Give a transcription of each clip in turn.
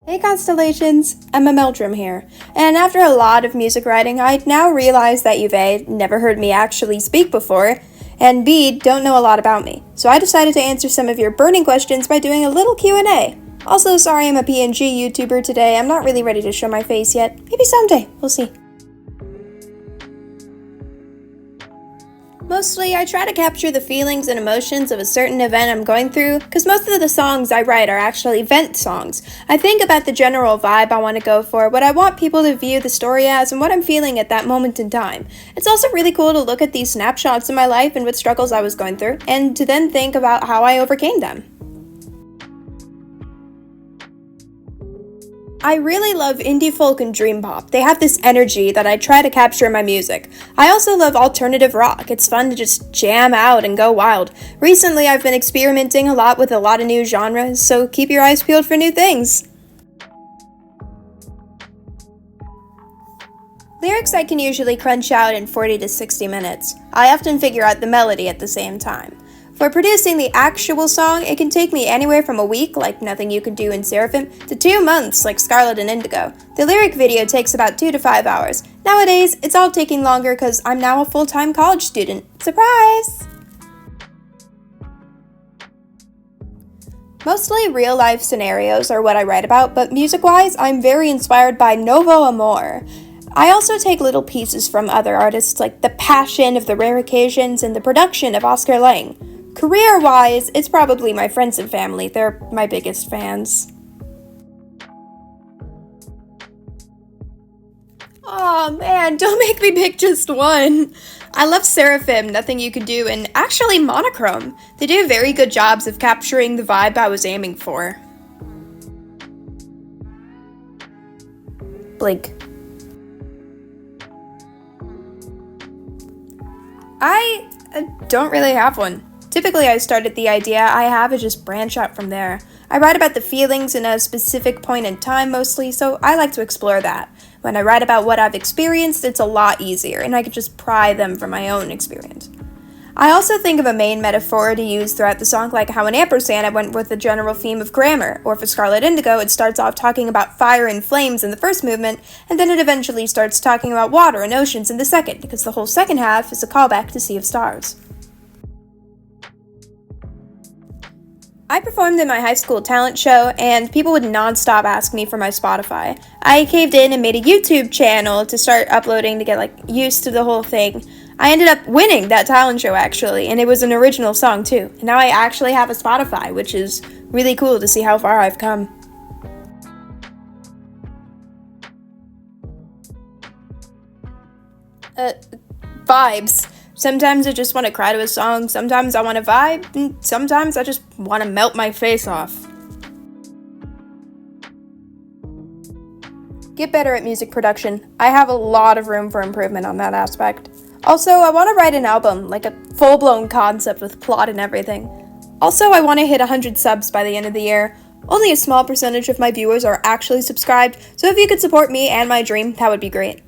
Hey Constellations, Emma Meldrum here, and after a lot of music writing, I now realize that you've A, never heard me actually speak before, and B, don't know a lot about me. So I decided to answer some of your burning questions by doing a little Q&A. Also, sorry I'm a PNG YouTuber today, I'm not really ready to show my face yet. Maybe someday, we'll see. Mostly, I try to capture the feelings and emotions of a certain event I'm going through, because most of the songs I write are actually event songs. I think about the general vibe I want to go for, what I want people to view the story as, and what I'm feeling at that moment in time. It's also really cool to look at these snapshots in my life and what struggles I was going through, and to then think about how I overcame them. I really love indie folk and dream pop. They have this energy that I try to capture in my music. I also love alternative rock. It's fun to just jam out and go wild. Recently, I've been experimenting a lot with a lot of new genres, so keep your eyes peeled for new things. Lyrics I can usually crunch out in 40 to 60 minutes. I often figure out the melody at the same time. For producing the actual song, it can take me anywhere from a week, like Nothing You Can Do in Seraphim, to 2 months, like Scarlet and Indigo. The lyric video takes about 2 to 5 hours. Nowadays, it's all taking longer because I'm now a full-time college student. Surprise! Mostly real-life scenarios are what I write about, but music-wise, I'm very inspired by Novo Amor. I also take little pieces from other artists, like the passion of the rare occasions and the production of Oscar Lang. Career-wise, it's probably my friends and family. They're my biggest fans. Aw, man, don't make me pick just one. I love Seraphim, Nothing You Can Do, and actually Monochrome. They do very good jobs of capturing the vibe I was aiming for. Blink. I don't really have one. Typically, I start at the idea I have and just branch out from there. I write about the feelings in a specific point in time mostly, so I like to explore that. When I write about what I've experienced, it's a lot easier, and I can just pry them from my own experience. I also think of a main metaphor to use throughout the song, like how in Ampersand I went with the general theme of grammar, or for Scarlet Indigo it starts off talking about fire and flames in the first movement, and then it eventually starts talking about water and oceans in the second, because the whole second half is a callback to Sea of Stars. I performed in my high school talent show, and people would non-stop ask me for my Spotify. I caved in and made a YouTube channel to start uploading to get used to the whole thing. I ended up winning that talent show actually, and it was an original song too. And now I actually have a Spotify, which is really cool to see how far I've come. Vibes. Sometimes I just want to cry to a song, sometimes I want to vibe, and sometimes I just want to melt my face off. Get better at music production. I have a lot of room for improvement on that aspect. Also, I want to write an album, like a full-blown concept with plot and everything. Also, I want to hit 100 subs by the end of the year. Only a small percentage of my viewers are actually subscribed, so if you could support me and my dream, that would be great.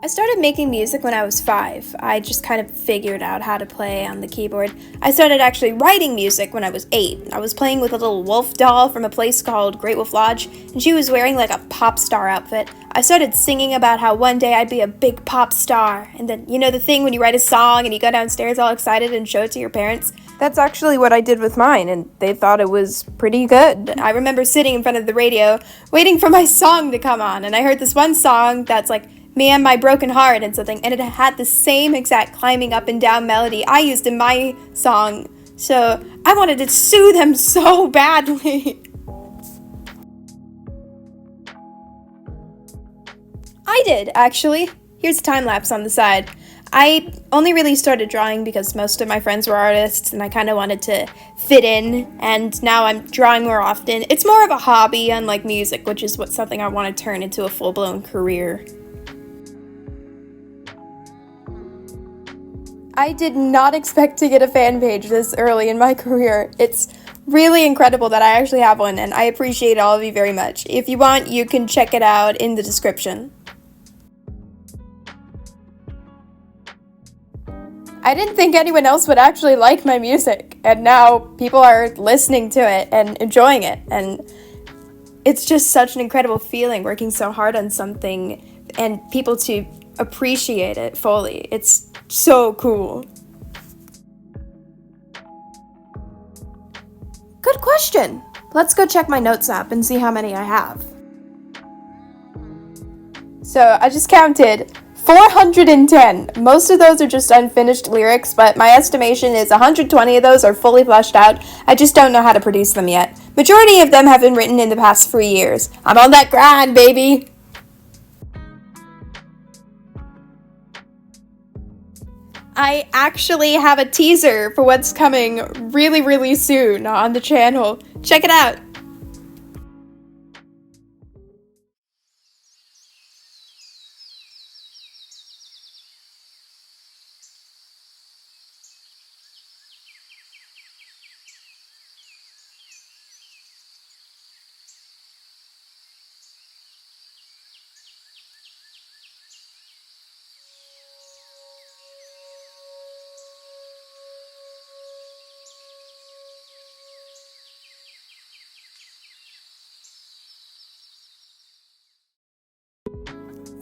I started making music when I was 5. I just kind of figured out how to play on the keyboard. I started actually writing music when I was 8. I was playing with a little wolf doll from a place called Great Wolf Lodge, and she was wearing like a pop star outfit. I started singing about how one day I'd be a big pop star, and then, you know the thing when you write a song and you go downstairs all excited and show it to your parents? That's actually what I did with mine, and they thought it was pretty good. I remember sitting in front of the radio, waiting for my song to come on, and I heard this one song that's like, Me and My Broken Heart and something, and it had the same exact climbing up and down melody I used in my song, so I wanted to sue them so badly. I did, actually. Here's a time-lapse on the side. I only really started drawing because most of my friends were artists, and I kind of wanted to fit in, and now I'm drawing more often. It's more of a hobby, unlike music, which is something I want to turn into a full-blown career. I did not expect to get a fan page this early in my career. It's really incredible that I actually have one, and I appreciate all of you very much. If you want, you can check it out in the description. I didn't think anyone else would actually like my music, and now people are listening to it and enjoying it, and it's just such an incredible feeling working so hard on something and people to appreciate it fully. It's so cool. Good question. Let's go check my notes app and see how many I have. So I just counted 410. Most of those are just unfinished lyrics, but my estimation is 120 of those are fully fleshed out. I just don't know how to produce them yet. Majority of them have been written in the past 3 years. I'm on that grind, baby! I actually have a teaser for what's coming really, really soon on the channel. Check it out!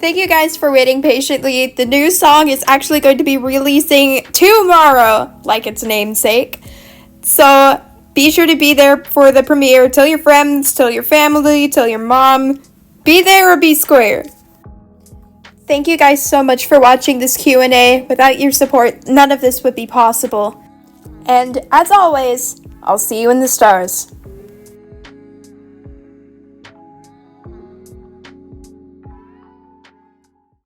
Thank you guys for waiting patiently. The new song is actually going to be releasing tomorrow, like its namesake. So be sure to be there for the premiere. Tell your friends, tell your family, tell your mom. Be there or be square. Thank you guys so much for watching this Q&A. Without your support, none of this would be possible. And as always, I'll see you in the stars.